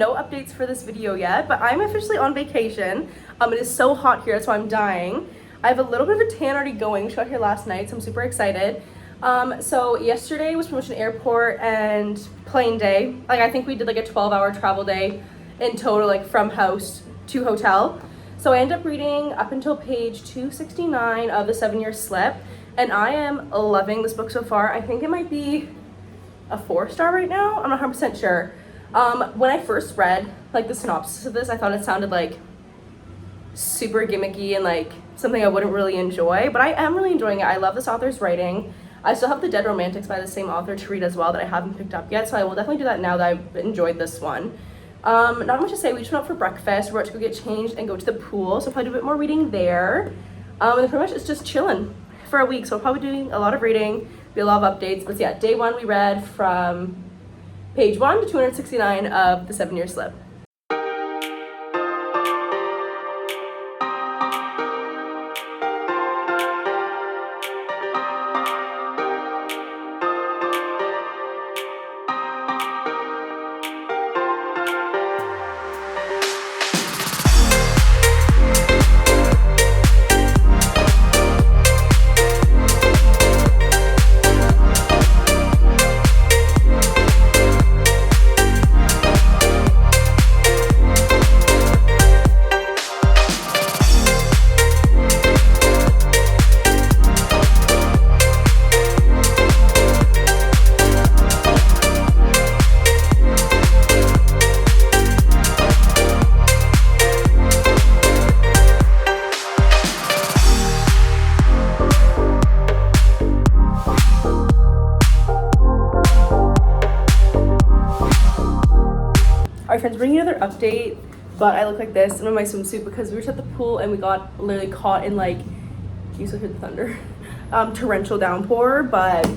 no updates for this video yet, but I'm officially on vacation. It is so hot here, so I'm dying. I have a little bit of a tan already going. We got here last night, so I'm super excited. So yesterday was pretty much an airport and plane day. Like, I think we did like a 12-hour travel day in total, like from house to hotel. So I ended up reading up until page 269 of The 7-Year Slip, and I am loving this book so far. I think it might be a 4-star right now. I'm not 100% sure. When I first read like the synopsis of this, I thought it sounded like super gimmicky and like something I wouldn't really enjoy, but I am really enjoying it. I love this author's writing. I still have The Dead Romantics by the same author to read as well that I haven't picked up yet, so I will definitely do that now that I've enjoyed this one. Not much to say. We just went out for breakfast. We're about to go get changed and go to the pool, so probably do a bit more reading there. And pretty much it's just chilling for a week, so we're probably doing a lot of reading, be a lot of updates. But yeah, day 1 we read from page 1 to 269 of The 7-Year Slip. Alright friends, bringing you another update, but I look like this. I'm in my swimsuit because we were at the pool and we got literally caught in like, you still hear the thunder, torrential downpour. But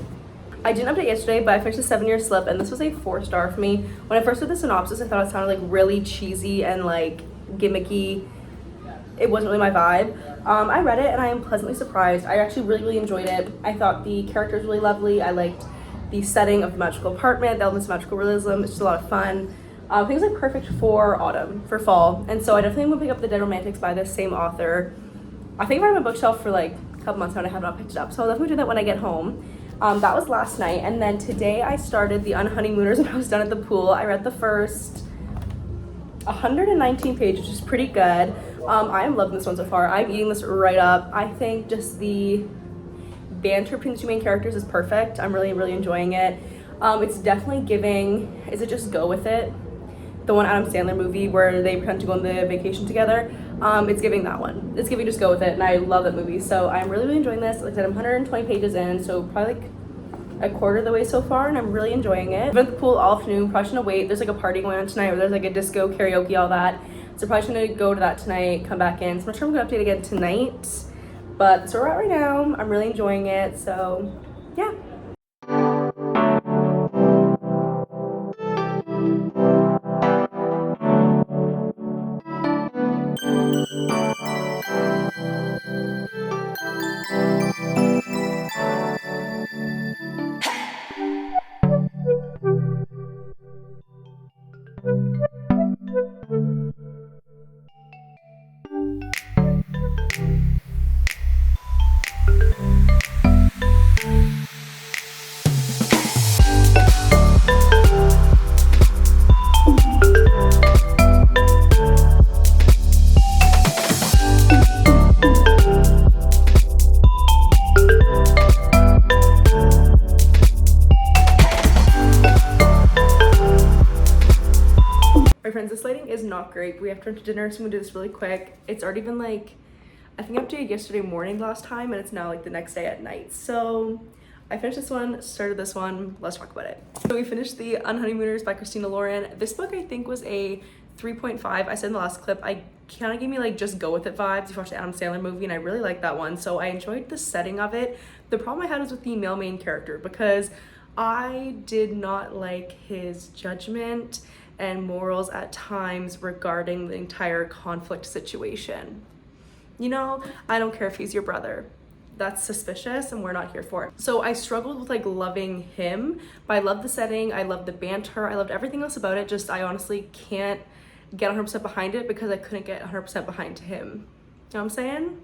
I didn't update yesterday, but I finished The 7-Year Slip and this was a 4-star for me. When I first read the synopsis, I thought it sounded like really cheesy and like gimmicky. It wasn't really my vibe. I read it and I am pleasantly surprised. I actually really enjoyed it. I thought the characters were really lovely. I liked the setting of the magical apartment, the elements of magical realism. It's just a lot of fun. I think it's like perfect for autumn, for fall, and so I definitely want to pick up The Dead Romantics by the same author. I think I've had it on my bookshelf for like a couple months now and I have not picked it up, so I'll definitely do that when I get home. That was last night, and then today I started The Unhoneymooners when I was done at the pool. I read the first 119 pages, which is pretty good. I am loving this one so far. I'm eating this right up. I think just the banter between the two main characters is perfect. I'm really enjoying it. It's definitely giving, is it Just Go With It? The one Adam Sandler movie where they pretend to go on the vacation together. It's giving that one. It's giving Just Go With It, and I love that movie. So I'm really enjoying this. Like I said, I'm 120 pages in, so probably like a quarter of the way so far, and I'm really enjoying it. I've been at the pool all afternoon, probably gonna wait. There's like a party going on tonight where there's like a disco, karaoke, all that. So probably gonna go to that tonight, come back in. So I'm not sure I'm gonna update again tonight, but that's where we're at right now. I'm really enjoying it, so yeah. Friends, this lighting is not great. We have to run to dinner, so I'm gonna do this really quick. It's already been like, I think I updated yesterday morning last time, and it's now like the next day at night. So I finished this one, started this one, let's talk about it. So we finished The Unhoneymooners by Christina Lauren. This book I think was a 3.5. I said in the last clip, I kind of gave me like Just Go With It vibes. You watched the Adam Sandler movie and I really liked that one. So I enjoyed the setting of it. The problem I had was with the male main character because I did not like his judgment and morals at times regarding the entire conflict situation. You know, I don't care if he's your brother. that's suspicious and we're not here for it. So I struggled with like loving him, but I love the setting, I love the banter, I loved everything else about it. Just I honestly can't get 100% behind it because I couldn't get 100% behind him. You know what I'm saying?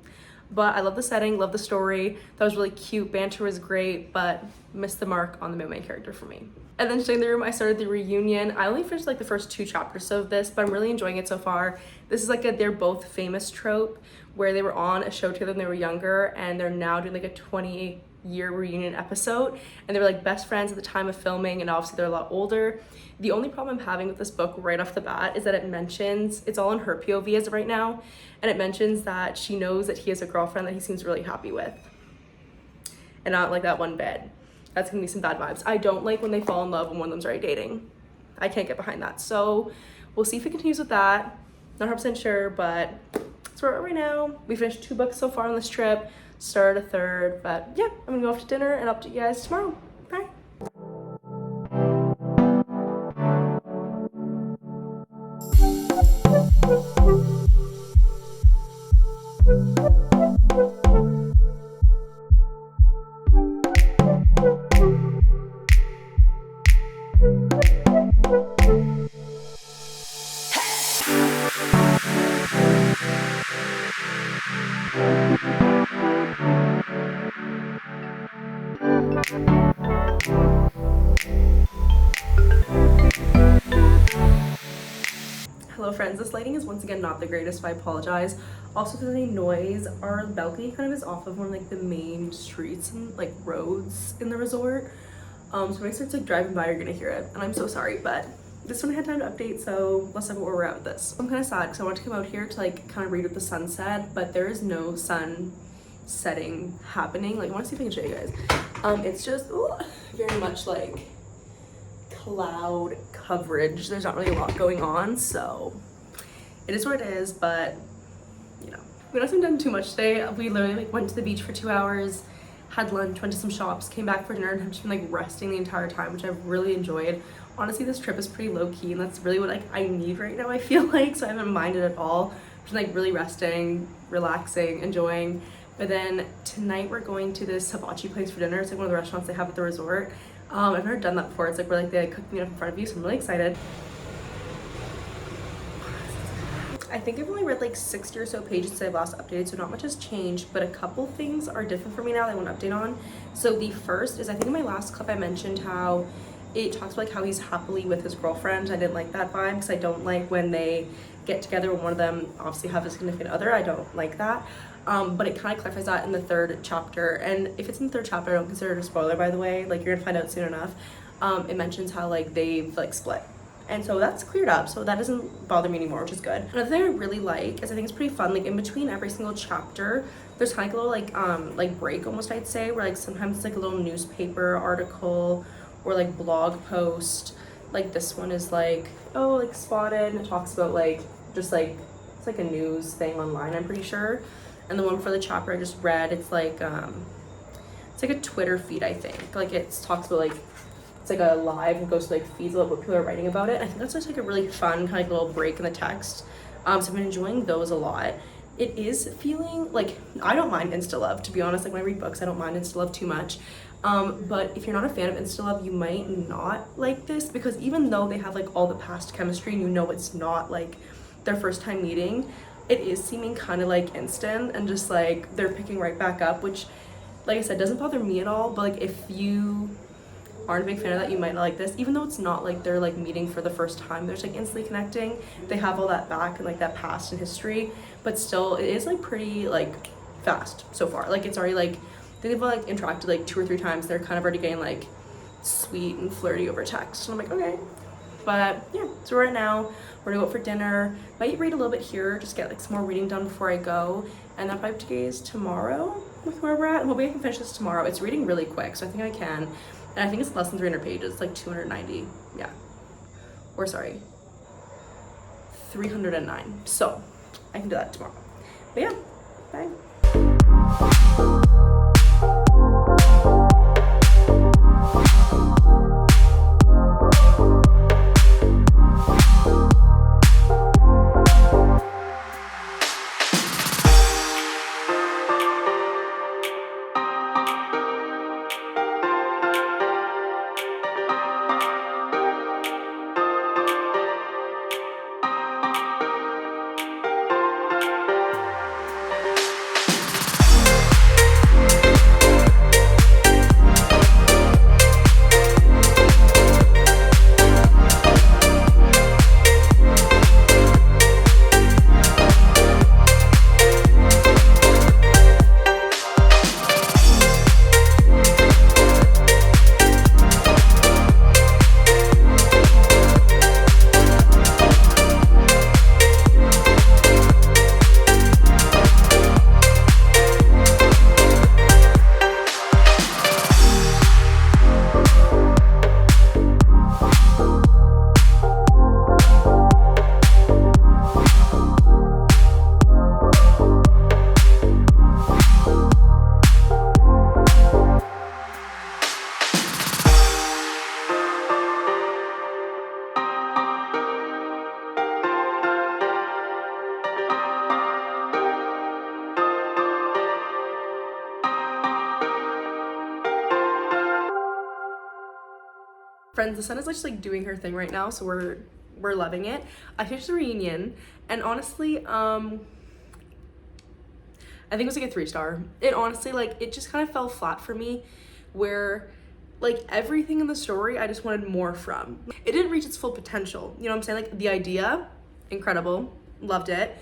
But I love the setting, love the story. That was really cute, banter was great, but missed the mark on the main character for me. And then staying in the room, I started the reunion. I only finished like the first 2 chapters of this, but I'm really enjoying it so far. This is like a they're both famous trope where they were on a show together when they were younger and they're now doing like a 20-year reunion episode, and they were like best friends at the time of filming, and obviously they're a lot older. The only problem I'm having with this book right off the bat is that it mentions, it's all in her POV as of right now, and it mentions that she knows that he has a girlfriend that he seems really happy with. And not like that one bit. That's gonna be some bad vibes. I don't like when they fall in love when one of them's already dating. I can't get behind that. So we'll see if it continues with that. Not 100% sure, but that's where we're at right now. We finished 2 books so far on this trip, started a 3rd, but yeah, I'm gonna go off to dinner and update you guys tomorrow. Bye. Hello friends, this lighting is once again not the greatest, so I apologize. Also, if there's any noise, our balcony kind of is off of one of like the main streets and like roads in the resort. So when I start like driving by, you're gonna hear it, and I'm so sorry, but this one I had time to update, so let's talk about where we're at with this. I'm kind of sad because I want to come out here to like kind of read with the sunset, but there is no sun setting happening. Like I want to see if I can show you guys. It's just very much like cloud coverage. There's not really a lot going on, so it is what it is. But you know, we haven't done too much today. We literally like went to the beach for 2 hours, had lunch, went to some shops, came back for dinner, and have just been like resting the entire time, which I've really enjoyed. Honestly, this trip is pretty low-key, and that's really what like I need right now, I feel like. So I haven't minded at all. Just like really resting, relaxing, enjoying. But then tonight we're going to this hibachi place for dinner. It's like one of the restaurants they have at the resort. I've never done that before. It's like where like they like, cook meat up in front of you, so I'm really excited. I think I've only read like 60 or so pages since I last updated, so not much has changed, but a couple things are different for me now that I want to update on. So the first is, I think in my last clip I mentioned how it talks about like how he's happily with his girlfriend. I didn't like that vibe because I don't like when they get together when one of them obviously have a significant other. I don't like that. But it kind of clarifies that in the 3rd chapter, and if it's in the 3rd chapter, I don't consider it a spoiler, by the way. Like you're gonna find out soon enough. It mentions how like they've like split, and so that's cleared up, so that doesn't bother me anymore, which is good. Another thing I really like is I think it's pretty fun, like in between every single chapter there's kind of a little like break almost, I'd say, where like sometimes it's like a little newspaper article or like blog post. Like this one is like, oh, like spotted, and it talks about like just like it's like a news thing online, I'm pretty sure. And the one for the chapter I just read, it's like a Twitter feed, I think. Like it talks about like, it's like a live and goes to like feeds about what people are writing about it. And I think that's just like a really fun kind of like little break in the text. So I've been enjoying those a lot. It is feeling like, I don't mind insta love, to be honest. Like when I read books, I don't mind insta love too much. But if you're not a fan of insta love, you might not like this, because even though they have like all the past chemistry and you know it's not like their first time meeting, it is seeming kind of like instant and just like they're picking right back up, which like I said doesn't bother me at all. But like if you aren't a big fan of that, you might not like this, even though it's not like they're like meeting for the first time. There's like instantly connecting, they have all that back and like that past and history, but still it is like pretty like fast so far. Like it's already like they've like interacted like 2 or 3 times, they're kind of already getting like sweet and flirty over text, and I'm like, okay. But yeah, so right now we're gonna go out for dinner, might read a little bit here, just get like some more reading done before I go, and then probably today's tomorrow with where we're at, and hopefully I can finish this tomorrow. It's reading really quick, so I think I can, and I think it's less than 300 pages, it's like 290, yeah, or sorry, 309, so I can do that tomorrow. But yeah, bye. Friends, the sun is just like doing her thing right now, so we're loving it. I finished the reunion, and honestly, I think it was like a 3-star. It honestly, like, it just kind of fell flat for me, where like everything in the story I just wanted more from. It didn't reach its full potential. You know what I'm saying? Like the idea, incredible, loved it.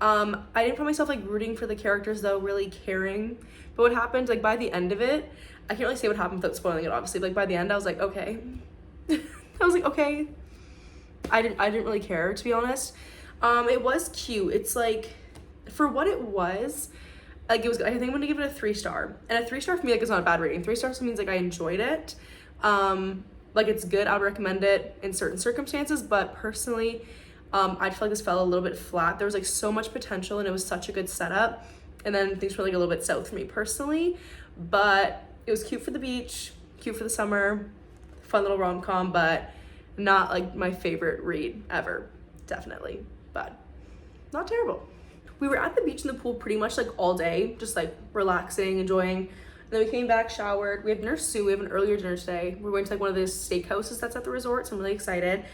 I didn't find myself like rooting for the characters though, really caring. But what happened, like by the end of it, I can't really say what happened without spoiling it, obviously. Like by the end, I was like, okay. I was like, okay. I didn't really care, to be honest. It was cute. It's like, for what it was, like it was, I think I'm gonna give it a 3-star. And a 3-star for me, like, is not a bad rating. 3 stars means like I enjoyed it. Like it's good. I would recommend it in certain circumstances, but personally, I feel like this fell a little bit flat. There was like so much potential and it was such a good setup. And then things were like a little bit south for me personally, but it was cute for the beach, cute for the summer, fun little rom-com, but not like my favorite read ever, definitely, but not terrible. We were at the beach and the pool pretty much like all day, just like relaxing, enjoying. And then we came back, showered. We had dinner soon. We have an earlier dinner today. We're going to like one of those steakhouses that's at the resort, so I'm really excited.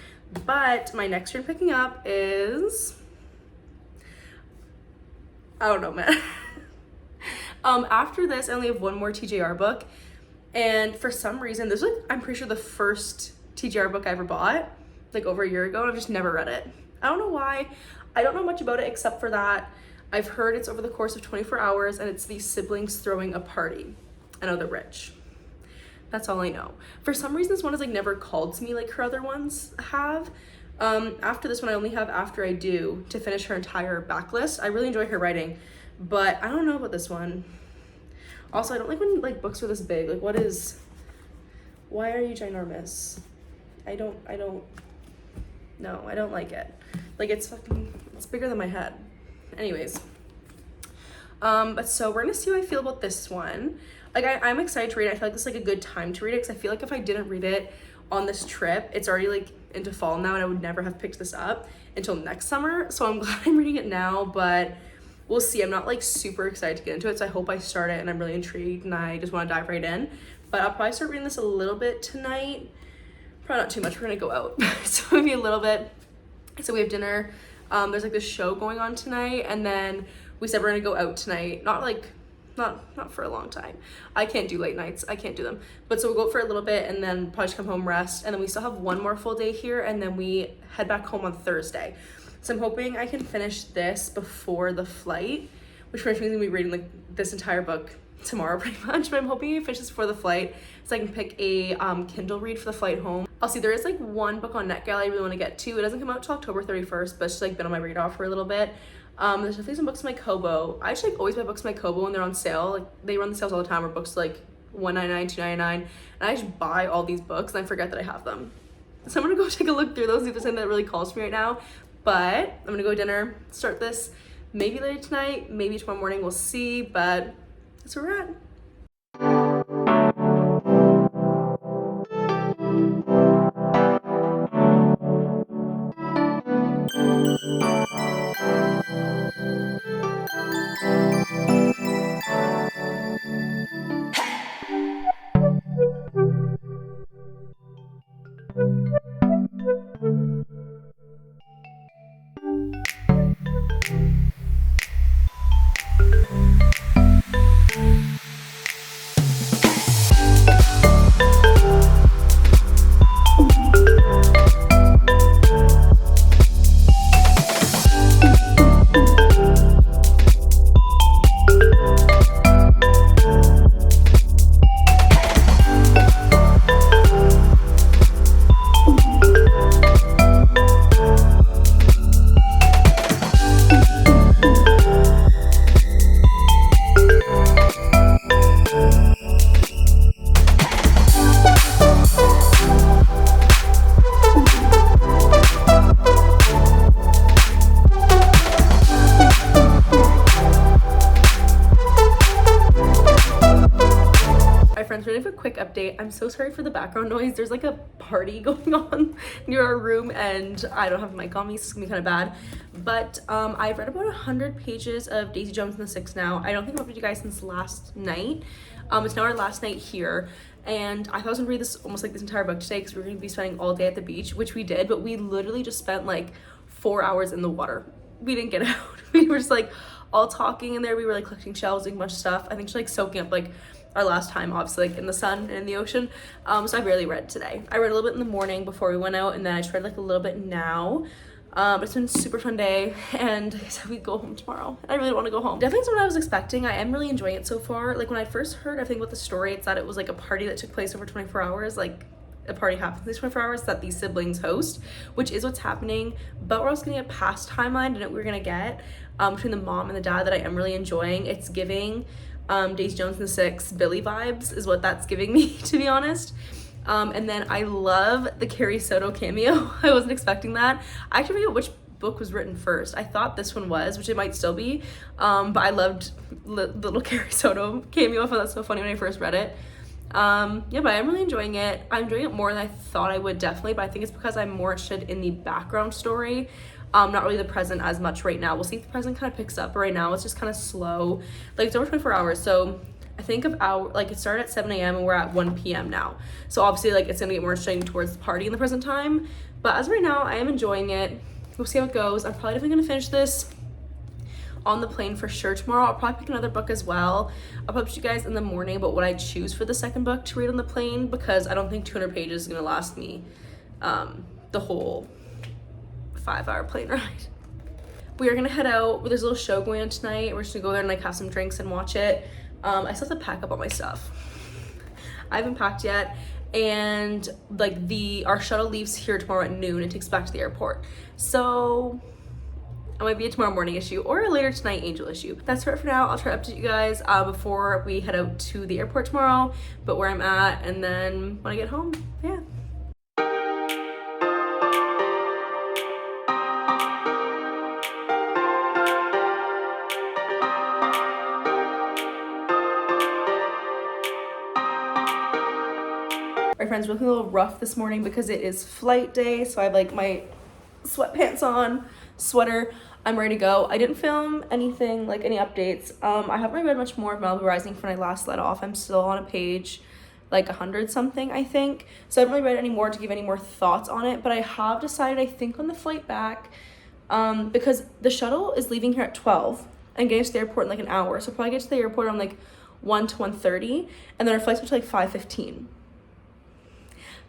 But my next dream picking up is, I don't know, man. After this, I only have one more TJR book. And for some reason, this was like, I'm pretty sure the first TJR book I ever bought, like over a year ago, and I've just never read it. I don't know why. I don't know much about it except for that I've heard it's over the course of 24 hours and it's these siblings throwing a party. I know they're rich. That's all I know. For some reason, this one has like never called to me like her other ones have. After this one, I only have After I Do to finish her entire backlist. I really enjoy her writing, but I don't know about this one. Also, I don't like when like books are this big. Like, why are you ginormous? I don't like it. Like it's bigger than my head. Anyways, but so we're gonna see how I feel about this one. Like I'm excited to read it. I feel like this is like a good time to read it because I feel like if I didn't read it on this trip, it's already like into fall now and I would never have picked this up until next summer. So I'm glad I'm reading it now, but we'll see. I'm not like super excited to get into it, so I hope I start it and I'm really intrigued and I just want to dive right in. But I'll probably start reading this a little bit tonight. Probably not too much. We're gonna go out, so maybe a little bit. So we have dinner. There's like this show going on tonight, and then we said we're gonna go out tonight. Not for a long time. I can't do late nights. I can't do them. But so we'll go out for a little bit and then probably just come home, rest, and then we still have one more full day here, and then we head back home on Thursday. So I'm hoping I can finish this before the flight, which pretty much means I'm gonna be reading like this entire book tomorrow pretty much, but I'm hoping I finish this before the flight so I can pick a Kindle read for the flight home. I'll see, there is like one book on NetGalley I really want to get to. It doesn't come out till October 31st, but it's just like been on my radar for a little bit. There's definitely some books in my Kobo. I actually like always buy books in my Kobo when they're on sale. Like they run the sales all the time where books like $1.99, $2.99, and I just buy all these books and I forget that I have them. So I'm gonna go take a look through those, see if there's something that really calls for me right now. But I'm gonna go dinner, start this maybe later tonight, maybe tomorrow morning, we'll see, but that's where we're at. friends, we're gonna have a quick update. I'm so sorry for the background noise. There's like a party going on near our room and I don't have a mic on me, so it's gonna be kind of bad. But I've read about 100 pages of Daisy Jones and the Six now. I don't think I've updated you guys since last night. It's now our last night here, and I thought I was gonna read this almost like this entire book today because we're gonna be spending all day at the beach, which we did, but we literally just spent like 4 hours in the water. We didn't get out. We were just like all talking in there. We were like collecting shells, doing a bunch of stuff. I think just like soaking up like our last time, obviously, like in the sun and in the ocean. So I barely read today. I read a little bit in the morning before we went out, and then I just read like a little bit now. It's been a super fun day, and I said we'd go home tomorrow. I really want to go home. Definitely not what I was expecting. I am really enjoying it so far. Like when I first heard everything about the story, it's that it was like a party that took place over 24 hours, like a party happens in these 24 hours that these siblings host, which is what's happening. But we're also gonna get past timeline and what we're gonna get between the mom and the dad that I am really enjoying. It's giving Daisy Jones and the Six Billy vibes is what that's giving me, to be honest. And then I love the Carrie Soto cameo. I wasn't expecting that. I actually forget which book was written first. I thought this one was, which it might still be, but I loved the little Carrie Soto cameo. I thought that so funny when I first read it. Yeah, but I'm really enjoying it. I'm enjoying it more than I thought I would, definitely, but I think it's because I'm more interested in the background story, not really the present as much right now. We'll see if the present kind of picks up, but right now it's just kind of slow. Like it's over 24 hours, so I think of like it started at 7 a.m. and we're at 1 p.m. now, so obviously like it's gonna get more interesting towards the party in the present time, but as of right now I am enjoying it. We'll see how it goes. I'm probably definitely gonna finish this on the plane for sure tomorrow. I'll probably pick another book as well. I'll publish you guys in the morning about what I choose for the second book to read on the plane, because I don't think 200 pages is gonna last me the whole 5-hour plane ride. We are gonna head out. There's a little show going on tonight. We're just gonna go there and like have some drinks and watch it. I still have to pack up all my stuff. I haven't packed yet, and like our shuttle leaves here tomorrow at noon and takes us back to the airport. So it might be a tomorrow morning issue or a later tonight angel issue. That's it for now. I'll try to update you guys before we head out to the airport tomorrow, but where I'm at, and then when I get home, yeah. Our friends, we're looking a little rough this morning because it is flight day, so I have like my sweatpants on, sweater. I'm ready to go. I didn't film anything, like any updates. I haven't really read much more of Malibu Rising from when I last let off. I'm still on a page like 100 something, I think. So I haven't really read any more to give any more thoughts on it, but I have decided, I think on the flight back, because the shuttle is leaving here at 12 and getting to the airport in like an hour. So I'll probably get to the airport around like 1 to 1:30, and then our flight's to like 5:15.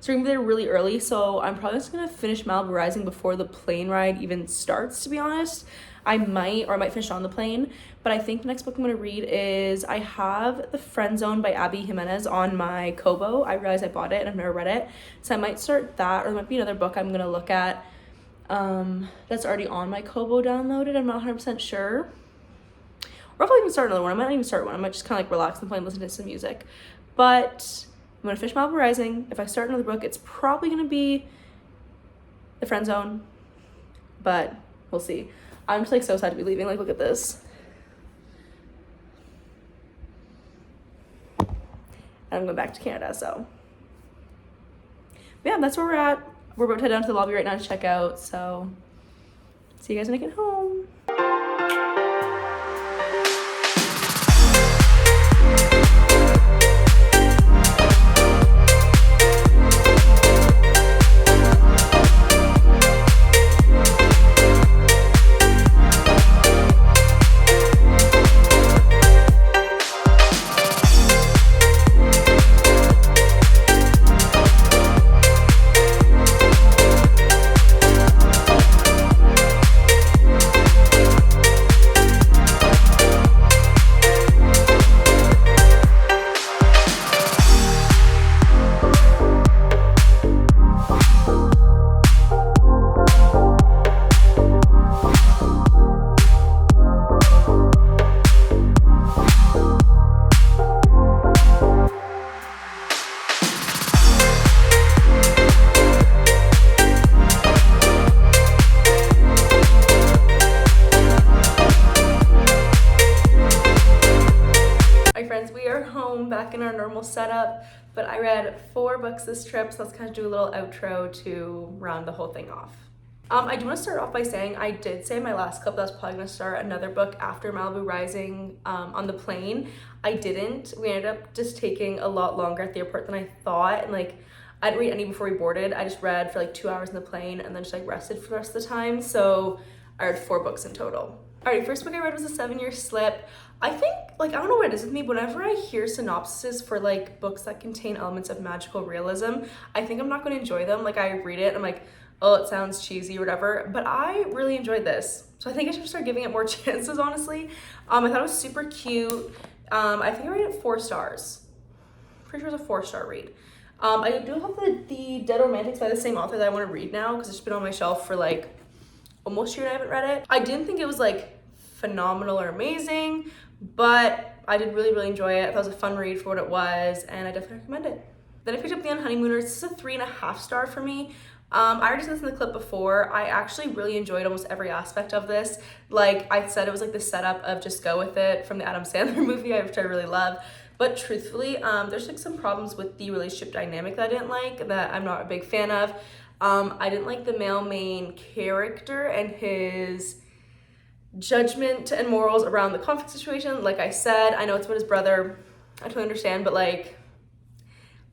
So we're gonna be there really early, so I'm probably just gonna finish Malibu Rising before the plane ride even starts, to be honest. I might finish on the plane, but I think the next book I'm gonna read is, I have The Friend Zone by Abby Jimenez on my Kobo. I realized I bought it and I've never read it, so I might start that, or there might be another book I'm gonna look at that's already on my Kobo downloaded. I'm not 100% sure. Or if I'll even start another one. I might not even start one. I might just kind of like relax and play and listen to some music. But I'm gonna finish Malibu Rising. If I start another book, it's probably gonna be The Friend Zone, but we'll see. I'm just like so sad to be leaving. Like, look at this. And I'm going back to Canada, so. But yeah, that's where we're at. We're about to head down to the lobby right now to check out, so see you guys when I get home. back in our normal setup, but I read 4 books this trip, so let's kind of do a little outro to round the whole thing off. I do want to start off by saying I did say in my last clip that I was probably going to start another book after Malibu Rising on the plane. I didn't. We ended up just taking a lot longer at the airport than I thought, and like I didn't read any before we boarded. I just read for like 2 hours in the plane and then just like rested for the rest of the time, so I read 4 books in total. Alright, first book I read was A 7-Year Slip. I think, like, I don't know what it is with me, but whenever I hear synopses for like books that contain elements of magical realism, I think I'm not going to enjoy them. Like, I read it and I'm like, oh, it sounds cheesy or whatever, but I really enjoyed this. So I think I should start giving it more chances, honestly. I thought it was super cute. I think I rated it 4 stars. Pretty sure it's a 4-star read. I do have the Dead Romantics by the same author that I want to read now because it's been on my shelf for like almost a year and I haven't read it. I didn't think it was like phenomenal or amazing, but I did really enjoy it. I thought it was a fun read for what it was, and I definitely recommend it. Then I picked up The Unhoneymooners. This is a 3.5 star for me. I already said this in the clip before. I actually really enjoyed almost every aspect of this. Like I said, it was like the setup of Just Go With It from the Adam Sandler movie, which I really love. But truthfully, there's like some problems with the relationship dynamic that I didn't like, that I'm not a big fan of. I didn't like the male main character and his judgment and morals around the conflict situation. Like I said, I know it's about his brother. I totally understand, but like,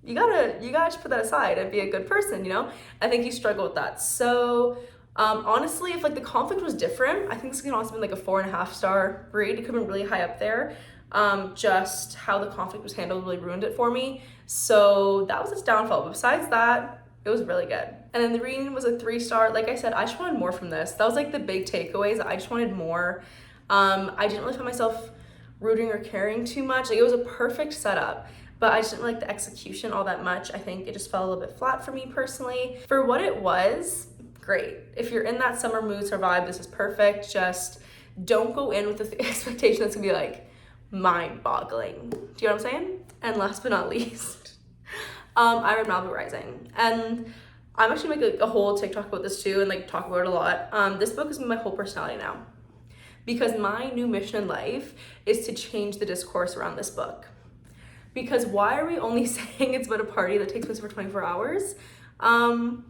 you gotta just put that aside and be a good person, you know? I think he struggled with that. So honestly, if like the conflict was different, I think this could also been like a 4.5 star read. It could have been really high up there. Just how the conflict was handled really ruined it for me. So that was its downfall. But besides that, it was really good. And then the reading was a 3-star. Like I said, I just wanted more from this. That was like the big takeaways. I just wanted more. I didn't really find myself rooting or caring too much. Like it was a perfect setup, but I just didn't like the execution all that much. I think it just fell a little bit flat for me personally. For what it was, great. If you're in that summer mood or vibe, this is perfect. Just don't go in with the expectation that's gonna be like mind-boggling. Do you know what I'm saying? And last but not least, I read Malibu Rising, and I'm actually making a whole TikTok about this too and like talk about it a lot. This book is my whole personality now, because my new mission in life is to change the discourse around this book. Because why are we only saying it's about a party that takes place for 24 hours? Well,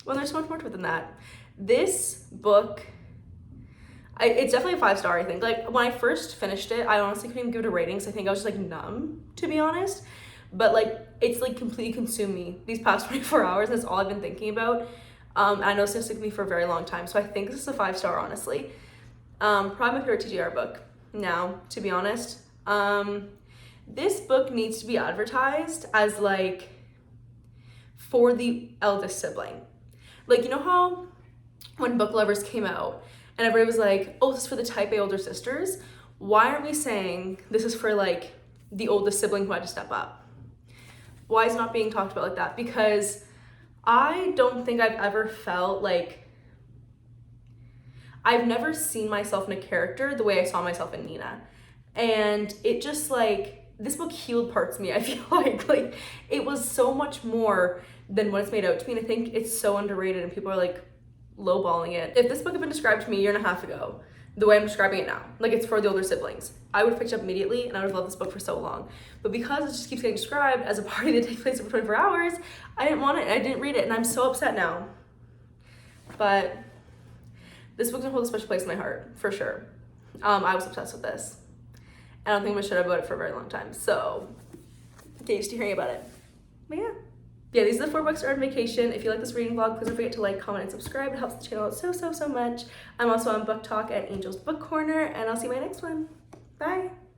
there's so much more to it than that. This book, it's definitely a 5-star, I think. Like when I first finished it, I honestly couldn't even give it a rating, so I think I was just like numb, to be honest. But like it's like completely consumed me these past 24 hours, and that's all I've been thinking about. And I know it's gonna stick with me for a very long time, so I think this is a 5-star, honestly. Probably my favorite TGR book now, to be honest. This book needs to be advertised as like for the eldest sibling. Like, you know how when Book Lovers came out and everybody was like, oh, this is for the type A older sisters? Why aren't we saying this is for like the oldest sibling who had to step up? Why is it not being talked about like that? Because I don't think I've ever felt like, I've never seen myself in a character the way I saw myself in Nina. And it just like, this book healed parts of me, I feel like it was so much more than what it's made out to me, and I think it's so underrated and people are like lowballing it. If this book had been described to me a year and a half ago, the way I'm describing it now, like it's for the older siblings, I would have picked it up immediately and I would have loved this book for so long. But because it just keeps getting described as a party that takes place over 24 hours, I didn't want it, I didn't read it, and I'm so upset now. But this book's gonna hold a special place in my heart, for sure. I was obsessed with this. I don't think I'm gonna shut up about it for a very long time, so get used to hearing about it. But yeah, these are the 4 books I read on vacation. If you like this reading vlog, please don't forget to like, comment, and subscribe. It helps the channel out so much. I'm also on Book Talk at Angel's Book Corner, and I'll see you in my next one. Bye.